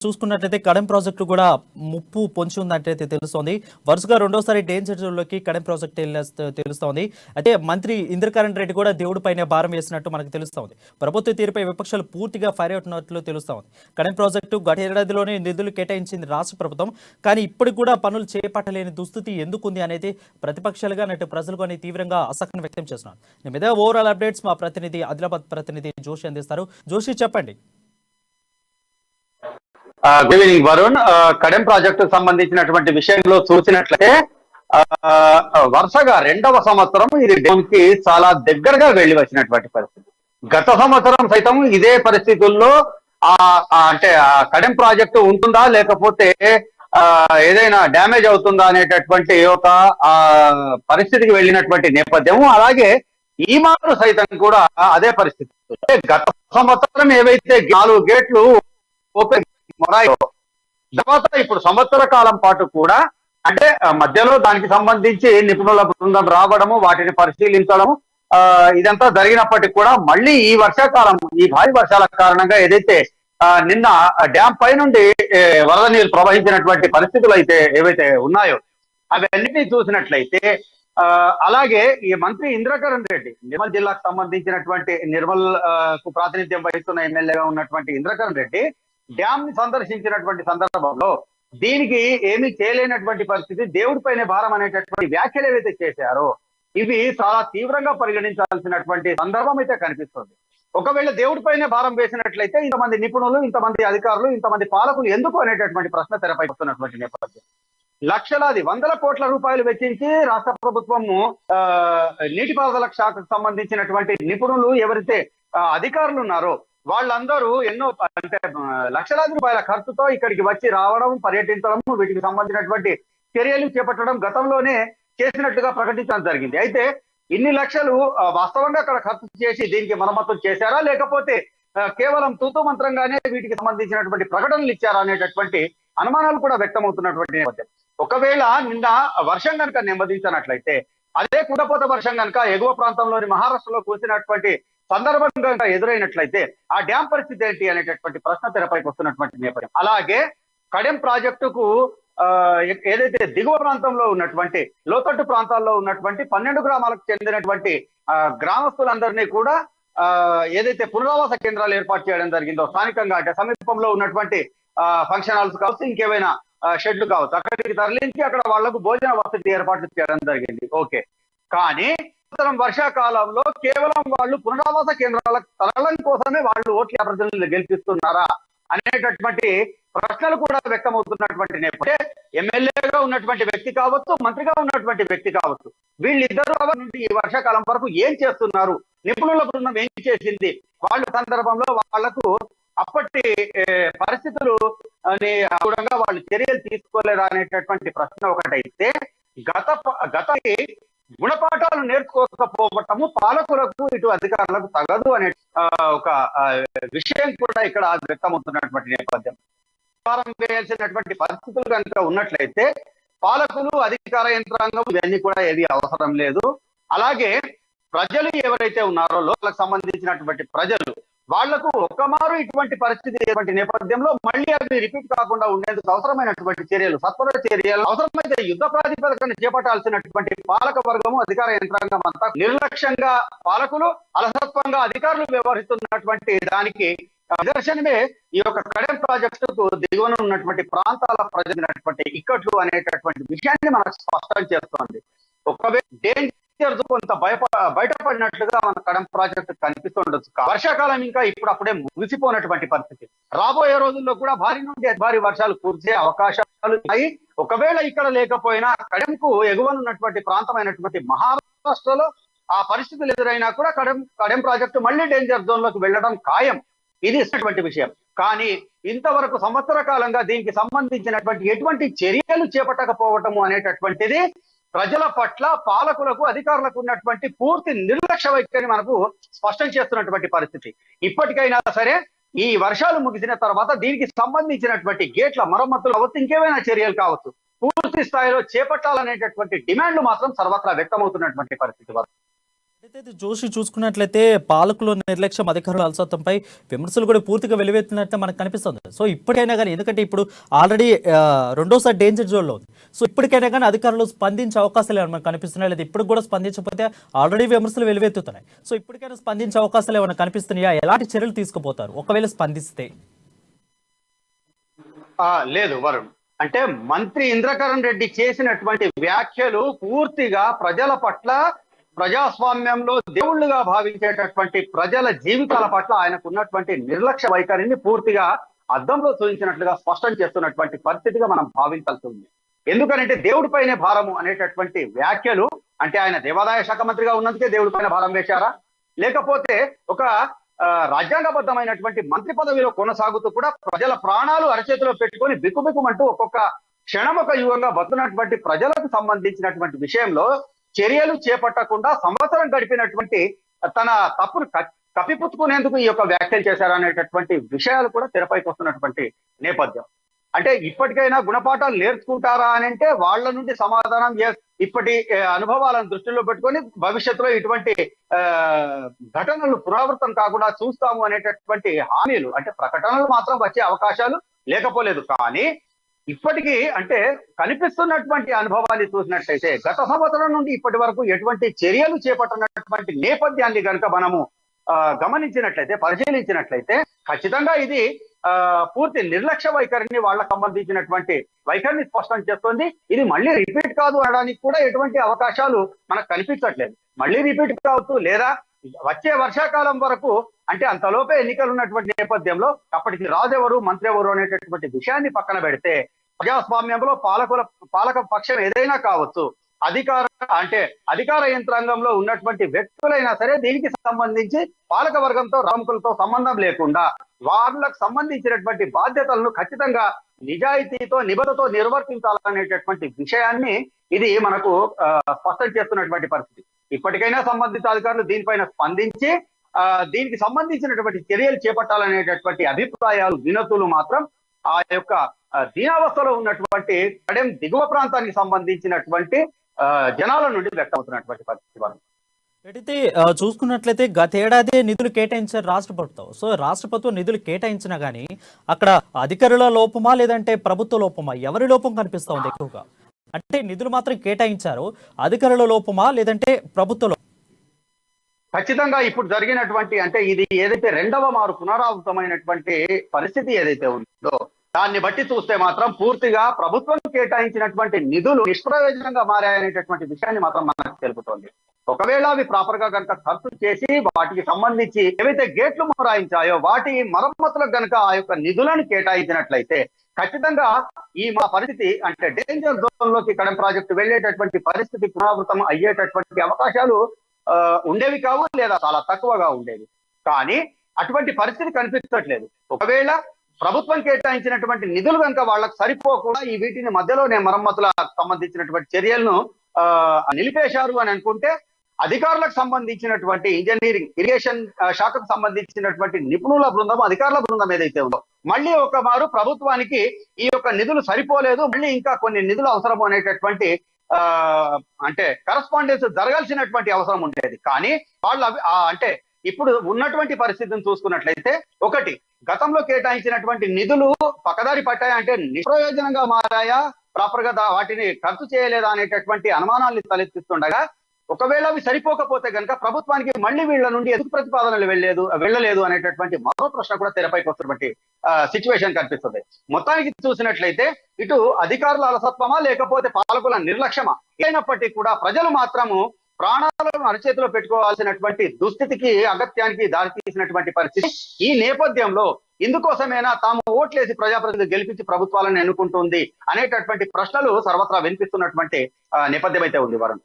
చూసుకున్నట్లయితే కడెం ప్రాజెక్టు కూడా ముప్పు పొంచి ఉందంటే తెలుస్తోంది. వరుసగా రెండోసారి డేంజర్ జోన్లోకి కడెం ప్రాజెక్టు తెలుస్తోంది. అయితే మంత్రి ఇంద్రకరణ్ రెడ్డి కూడా దేవుడి పైన భారం వేసినట్టు మనకు తెలుస్తోంది. ప్రభుత్వ తీరుపై విపక్షాలు పూర్తిగా ఫైర్ అవుతున్నట్లు తెలుస్తోంది. కడెం ప్రాజెక్టు గత ఏడాదిలోనే నిధులు కేటాయించింది రాష్ట్ర ప్రభుత్వం. కానీ ఇప్పటికి కూడా పనులు చేపట్టలేని దుస్థితి ఎందుకుంది అనేది ప్రతిపక్షాలుగా నటు ప్రజలు కానీ తీవ్రంగా అసహనం వ్యక్తం చేస్తున్నారు. దీని మీద ఓవరాల్ అప్డేట్స్ మా ప్రతినిధి ఆదిలాబాద్ ప్రతినిధి జోషి అందిస్తారు. జోషి చెప్పండి. Good evening Varun. Kadem project సంబంధించినటువంటి విషయంలో చూసినట్లయితే వరుసగా రెండవ సంవత్సరం ఇది డ్యామ్ కి చాలా దగ్గరగా వెళ్లి వచ్చినటువంటి పరిస్థితి. గత సంవత్సరం సైతం ఇదే పరిస్థితుల్లో అంటే కడెం ప్రాజెక్టు ఉంటుందా లేకపోతే ఏదైనా డ్యామేజ్ అవుతుందా అనేటటువంటి ఒక పరిస్థితికి వెళ్ళినటువంటి నేపథ్యం. అలాగే ఈ మాత్రం సైతం కూడా అదే పరిస్థితి. గత సంవత్సరం ఏవైతే 4 గేట్లు ఓపెన్ తర్వాత ఇప్పుడు సంవత్సర కాలం పాటు కూడా అంటే మధ్యలో దానికి సంబంధించి నిపుణుల బృందం రావడము, వాటిని పరిశీలించడము ఇదంతా జరిగినప్పటికీ కూడా మళ్ళీ ఈ వర్షాకాలం, ఈ భారీ వర్షాల కారణంగా ఏదైతే నిన్న డ్యామ్ పై నుండి వరద నీరు ప్రవహించినటువంటి పరిస్థితులు అయితే ఏవైతే ఉన్నాయో అవన్నిటినీ చూసినట్లయితే అలాగే ఈ మంత్రి ఇంద్రకరణ్ రెడ్డి, నిర్మల్ జిల్లాకు సంబంధించినటువంటి నిర్మల్ కు ప్రాతినిధ్యం వహిస్తున్న ఎమ్మెల్యేగా ఉన్నటువంటి ఇంద్రకరణ్ రెడ్డి డ్యామ్ ని సందర్శించినటువంటి సందర్భంలో దీనికి ఏమీ చేయలేనటువంటి పరిస్థితి, దేవుడిపైనే భారం అనేటటువంటి వ్యాఖ్యలు ఏవైతే చేశారో ఇవి చాలా తీవ్రంగా పరిగణించాల్సినటువంటి సందర్భం అయితే కనిపిస్తుంది. ఒకవేళ దేవుడిపైనే భారం వేసినట్లయితే ఇంతమంది నిపుణులు, ఇంతమంది అధికారులు, ఇంతమంది పాలకులు ఎందుకు అనేటటువంటి ప్రశ్న తెరపై వస్తున్నటువంటి నేపథ్యం. లక్షలాది 100 కోట్ల రూపాయలు వెచ్చించి రాష్ట్ర ప్రభుత్వము నీటిపారుదల శాఖకు సంబంధించినటువంటి నిపుణులు ఎవరైతే అధికారులు ఉన్నారో వాళ్ళందరూ ఎన్నో అంటే లక్షలాది రూపాయల ఖర్చుతో ఇక్కడికి వచ్చి రావడం, పర్యటించడం, వీటికి సంబంధించినటువంటి చర్యలు చేపట్టడం గతంలోనే చేసినట్టుగా ప్రకటించడం జరిగింది. అయితే ఇన్ని లక్షలు వాస్తవంగా అక్కడ ఖర్చు చేసి దీనికి మరమ్మతులు చేశారా లేకపోతే కేవలం తూతూ మంత్రంగానే వీటికి సంబంధించినటువంటి ప్రకటనలు ఇచ్చారా అనేటటువంటి అనుమానాలు కూడా వ్యక్తమవుతున్నటువంటి నేపథ్యం. ఒకవేళ నిన్న వర్షం కనుక నెమ్మదించినట్లయితే, అదే కుండపోత వర్షం కనుక ఎగువ ప్రాంతంలోని మహారాష్ట్రలో కురిసినటువంటి సందర్భంగా ఎదురైనట్లయితే ఆ డ్యామ్ పరిస్థితి ఏంటి అనేటటువంటి ప్రశ్న తెరపైకి వస్తున్నటువంటి నేపథ్యం. అలాగే కడెం ప్రాజెక్టుకు ఏదైతే దిగువ ప్రాంతంలో ఉన్నటువంటి లోతట్టు ప్రాంతాల్లో ఉన్నటువంటి 12 గ్రామాలకు చెందినటువంటి గ్రామస్తులందరినీ కూడా ఏదైతే పునరావాస కేంద్రాలు ఏర్పాటు చేయడం జరిగిందో స్థానికంగా, అంటే సమీపంలో ఉన్నటువంటి ఫంక్షన్ హాల్స్ కావచ్చు, ఇంకేమైనా షెడ్లు కావచ్చు, అక్కడికి తరలించి అక్కడ వాళ్లకు భోజన వసతి ఏర్పాట్లు చేయడం జరిగింది. ఓకే, కానీ వర్షాకాలంలో కేవలం వాళ్ళు పునరావాస కేంద్రాలకు తరలడం కోసమే వాళ్ళు ఓట్ల అభ్యర్థులను గెలిపిస్తున్నారా అనేటటువంటి ప్రశ్నలు కూడా వ్యక్తమవుతున్నటువంటి నేపథ్యం. ఎమ్మెల్యేగా ఉన్నటువంటి వ్యక్తి కావచ్చు, మంత్రిగా ఉన్నటువంటి వ్యక్తి కావచ్చు, వీళ్ళిద్దరూ నుండి ఈ వర్షాకాలం వరకు ఏం చేస్తున్నారు, నిపుణుల బృందం ఏం చేసింది, వాళ్ళ సందర్భంలో వాళ్లకు అప్పటి పరిస్థితులు అనుగుణంగా వాళ్ళు చర్యలు తీసుకోలేరా అనేటటువంటి ప్రశ్న ఒకటైతే, గత గుణపాఠాలు నేర్చుకోకపోవటము పాలకులకు, ఇటు అధికారులకు తగదు అనే ఒక విషయం కూడా ఇక్కడ వ్యక్తమవుతున్నటువంటి నేపథ్యం. భారం వేయాల్సినటువంటి పరిస్థితులు కనుక ఉన్నట్లయితే పాలకులు, అధికార యంత్రాంగం ఇవన్నీ కూడా ఏది అవసరం లేదు. అలాగే ప్రజలు ఎవరైతే ఉన్నారో లోకలకు సంబంధించినటువంటి ప్రజలు, వాళ్లకు ఒకమారు ఇటువంటి పరిస్థితి నేపథ్యంలో మళ్ళీ అవి రిపీట్ కాకుండా ఉండేందుకు అవసరమైనటువంటి చర్యలు, సత్వర చర్యలు, అవసరమైతే యుద్ధ ప్రాతిపదికన చేపట్టాల్సినటువంటి పాలక వర్గము, అధికార యంత్రాంగం అంతా నిర్లక్ష్యంగా పాలకులు, అలసత్వంగా అధికారులు వ్యవహరిస్తున్నటువంటి దానికి నిదర్శనమే ఈ యొక్క కడెం ప్రాజెక్టుకు దిగువన ఉన్నటువంటి ప్రాంతాల ప్రజలైనటువంటి ఇక్కట్లు అనేటటువంటి విషయాన్ని మనకు స్పష్టం చేస్తోంది. ఒకవేళ డేంజర్ కొంత బయటపడినట్లుగా మన కడెం ప్రాజెక్టు కనిపిస్తుండొచ్చు. వర్షాకాలం ఇంకా ఇప్పుడప్పుడే ముగిసిపోయినటువంటి పరిస్థితి. రాబోయే రోజుల్లో కూడా భారీ నుండి భారీ వర్షాలు కురిసే అవకాశాలు ఉన్నాయి. ఒకవేళ ఇక్కడ లేకపోయినా కడెంకు ఎగువనున్నటువంటి ప్రాంతమైనటువంటి మహారాష్ట్రలో ఆ పరిస్థితులు ఎదురైనా కూడా కడెం ప్రాజెక్టు మళ్ళీ డేంజర్ జోన్ లోకి వెళ్ళడం ఖాయం. ఇది ఇచ్చినటువంటి విషయం. కానీ ఇంతవరకు సంవత్సర కాలంగా దీనికి సంబంధించినటువంటి ఎటువంటి చర్యలు చేపట్టకపోవటము అనేటటువంటిది ప్రజల పట్ల, పాలకులకు, అధికారులకు ఉన్నటువంటి పూర్తి నిర్లక్ష్య వైఖరిని మనకు స్పష్టం చేస్తున్నటువంటి పరిస్థితి. ఇప్పటికైనా సరే ఈ వర్షాలు ముగిసిన తర్వాత దీనికి సంబంధించినటువంటి గేట్ల మరమ్మతులు కావచ్చు, ఇంకేమైనా చర్యలు కావచ్చు, పూర్తి స్థాయిలో చేపట్టాలనేటటువంటి డిమాండ్లు మాత్రం సర్వత్రా వ్యక్తమవుతున్నటువంటి పరిస్థితి. అయితే జోషి చూసుకున్నట్లయితే పాలకుల నిర్లక్ష్యం, అధికారుల అలసత్వంపై విమర్శలు కూడా పూర్తిగా వెలువెత్తినట్టు మనకు కనిపిస్తుంది. సో ఇప్పటికైనా కానీ, ఎందుకంటే ఇప్పుడు ఆల్రెడీ రెండోసారి డేంజర్ జోన్లో ఉంది. సో ఇప్పటికైనా కానీ అధికారులు స్పందించే అవకాశాలు ఏమైనా మనకు కనిపిస్తున్నాయి, లేదా ఇప్పుడు కూడా స్పందించకపోతే ఆల్రెడీ విమర్శలు వెలువెత్తుతున్నాయి. సో ఇప్పటికైనా స్పందించే అవకాశాలు ఏమైనా కనిపిస్తున్నాయా? ఎలాంటి చర్యలు తీసుకుపోతారు ఒకవేళ స్పందిస్తే? లేదు వరుణ్, అంటే మంత్రి ఇంద్రకరణ్ రెడ్డి చేసినటువంటి వ్యాఖ్యలు పూర్తిగా ప్రజల పట్ల, ప్రజాస్వామ్యంలో దేవుళ్ళుగా భావించేటటువంటి ప్రజల జీవితాల పట్ల ఆయనకు ఉన్నటువంటి నిర్లక్ష్య వైఖరిని పూర్తిగా అద్దంలో చూపించినట్లుగా స్పష్టం చేస్తున్నటువంటి పరిస్థితిగా మనం భావించాల్సి ఉంది. ఎందుకనంటే దేవుడిపైనే భారము అనేటటువంటి వ్యాఖ్యలు, అంటే ఆయన దేవాదాయ శాఖ మంత్రిగా ఉన్నందుకే దేవుడిపైన భారం వేశారా, లేకపోతే ఒక రాజ్యాంగబద్ధమైనటువంటి మంత్రి పదవిలో కొనసాగుతూ కూడా ప్రజల ప్రాణాలు అరచేతిలో పెట్టుకొని బిక్కుబిక్కుమంటూ ఒక్కొక్క క్షణం ఒక యుగంగా బతున్నటువంటి ప్రజలకు సంబంధించినటువంటి విషయంలో చర్యలు చేపట్టకుండా సంవత్సరం గడిపినటువంటి తన తప్పును కప్పిపుచ్చుకునేందుకు ఈ యొక్క వ్యాఖ్యలు చేశారనేటటువంటి విషయాలు కూడా తెరపైకి వస్తున్నటువంటి నేపథ్యం. అంటే ఇప్పటికైనా గుణపాఠాలు నేర్చుకుంటారా అని అంటే వాళ్ళ నుండి సమాధానం ఇప్పటి అనుభవాలను దృష్టిలో పెట్టుకొని భవిష్యత్తులో ఇటువంటి ఘటనలు పునరావృతం కాకుండా చూస్తాము అనేటటువంటి హామీలు, అంటే ప్రకటనలు మాత్రం వచ్చే అవకాశాలు లేకపోలేదు. కానీ ఇప్పటికీ అంటే కనిపిస్తున్నటువంటి అనుభవాన్ని చూసినట్లయితే గత సంవత్సరం నుండి ఇప్పటి వరకు ఎటువంటి చర్యలు చేపట్టినటువంటి నేపథ్యాన్ని కనుక మనము గమనించినట్లయితే, పరిశీలించినట్లయితే ఖచ్చితంగా ఇది పూర్తి నిర్లక్ష్య వైఖరిని వాళ్ళకు సంబంధించినటువంటి వైఖరిని స్పష్టం చేస్తుంది. ఇది మళ్ళీ రిపీట్ కాదు అనడానికి కూడా ఎటువంటి అవకాశాలు మనకు కనిపించట్లేదు. మళ్ళీ రిపీట్ కావచ్చు, లేదా వచ్చే వర్షాకాలం వరకు, అంటే అంతలోపే ఎన్నికలు ఉన్నటువంటి నేపథ్యంలో అప్పటికి రాజు ఎవరు, మంత్రి ఎవరు అనేటటువంటి విషయాన్ని పక్కన పెడితే ప్రజాస్వామ్యంలో పాలక పక్షం ఏదైనా కావచ్చు, అధికార యంత్రాంగంలో ఉన్నటువంటి వ్యక్తులైనా సరే దీనికి సంబంధించి పాలక వర్గంతో రాముకులతో సంబంధం లేకుండా వాళ్ళకు సంబంధించినటువంటి బాధ్యతలను ఖచ్చితంగా నిజాయితీతో నిబద్ధతో నిర్వర్తించాలనేటటువంటి విషయాన్ని ఇది మనకు స్పష్టం చేస్తున్నటువంటి పరిస్థితి. ఇప్పటికైనా సంబంధిత అధికారులు దీనిపైన స్పందించి దీనికి సంబంధించినటువంటి చర్యలు చేపట్టాలనేటటువంటి అభిప్రాయాలు, వినతులు మాత్రం ఆ యొక్క దీనావస్థలో ఉన్నటువంటి కడెం దిగువ ప్రాంతానికి సంబంధించినటువంటి జనాల నుండి వ్యక్తమవుతున్నటువంటి పరిస్థితి. అయితే చూసుకున్నట్లయితే గతేడాది నిధులు కేటాయించారు రాష్ట్ర ప్రభుత్వం. సో రాష్ట్ర ప్రభుత్వం నిధులు కేటాయించినా కానీ అక్కడ అధికారుల లోపమా లేదంటే ప్రభుత్వ లోపమా, ఎవరి లోపం కనిపిస్తా ఉంది ఎక్కువగా? అంటే నిధులు మాత్రం కేటాయించారు, అధికారుల లోపమా లేదంటే ప్రభుత్వ లోపమా? ఖచ్చితంగా ఇప్పుడు జరిగినటువంటి, అంటే ఇది ఏదైతే రెండవ మారు పునరావృతమైనటువంటి పరిస్థితి ఏదైతే ఉందో దాన్ని బట్టి చూస్తే మాత్రం పూర్తిగా ప్రభుత్వం కేటాయించినటువంటి నిధులు నిష్ప్రయోజనంగా మారాయనేటటువంటి విషయాన్ని మాత్రం మనకు తెలుపుతోంది. ఒకవేళ అవి ప్రాపర్ గా కనుక ఖర్చు చేసి వాటికి సంబంధించి ఏవైతే గేట్లు మొరాయించాయో వాటి మరమ్మతులకు కనుక ఆ యొక్క నిధులను కేటాయించినట్లయితే ఖచ్చితంగా మా పరిస్థితి, అంటే డేంజర్ జోన్ లోకి కడెం ప్రాజెక్టు వెళ్ళేటటువంటి పరిస్థితి పునరావృతం అయ్యేటటువంటి అవకాశాలు ఉండేవి కావు, లేదా చాలా తక్కువగా ఉండేవి. కానీ అటువంటి పరిస్థితి కనిపించట్లేదు. ఒకవేళ ప్రభుత్వం కేటాయించినటువంటి నిధులు కనుక వాళ్ళకు సరిపోకుండా ఈ వీటిని మధ్యలోనే మరమ్మతులకు సంబంధించినటువంటి చర్యలను నిలిపేశారు అని అనుకుంటే అధికారులకు సంబంధించినటువంటి ఇంజనీరింగ్, ఇరిగేషన్ శాఖకు సంబంధించినటువంటి నిపుణుల బృందం, అధికారుల బృందం ఏదైతే ఉందో మళ్ళీ ఒక మారు ప్రభుత్వానికి ఈ యొక్క నిధులు సరిపోలేదు, మళ్ళీ ఇంకా కొన్ని నిధులు అవసరం అనేటటువంటి అంటే కరస్పాండెన్స్ జరగాల్సినటువంటి అవసరం ఉండేది. కానీ వాళ్ళు అంటే ఇప్పుడు ఉన్నటువంటి పరిస్థితిని చూసుకున్నట్లయితే, ఒకటి గతంలో కేటాయించినటువంటి నిధులు పక్కదారి పట్టాయా అంటే నిష్ప్రయోజనంగా మారాయా, ప్రాపర్ గా వాటిని ఖర్చు చేయలేదా అనేటటువంటి అనుమానాల్ని తలెత్తిస్తుండగా, ఒకవేళ అవి సరిపోకపోతే కనుక ప్రభుత్వానికి మళ్ళీ వీళ్ళ నుండి ఎందుకు ప్రతిపాదనలు వెళ్ళలేదు అనేటటువంటి మరో ప్రశ్న కూడా తెరపైకి వస్తున్నటువంటి సిచ్యువేషన్ కనిపిస్తుంది. మొత్తానికి చూసినట్లయితే ఇటు అధికారుల అలసత్వమా లేకపోతే పాలకుల నిర్లక్ష్యమా అయినప్పటికీ కూడా ప్రజలు మాత్రము ప్రాణాలను అరచేతిలో పెట్టుకోవాల్సినటువంటి దుస్థితికి, అగత్యానికి దారితీసినటువంటి పరిస్థితి. ఈ నేపథ్యంలో ఇందుకోసమేనా తాము ఓట్లేసి ప్రజాప్రతినిధులు గెలిపించి ప్రభుత్వాలను ఎన్నుకుంటుంది అనేటటువంటి ప్రశ్నలు సర్వత్రా వినిపిస్తున్నటువంటి నేపథ్యం అయితే ఉంది వరుణ్.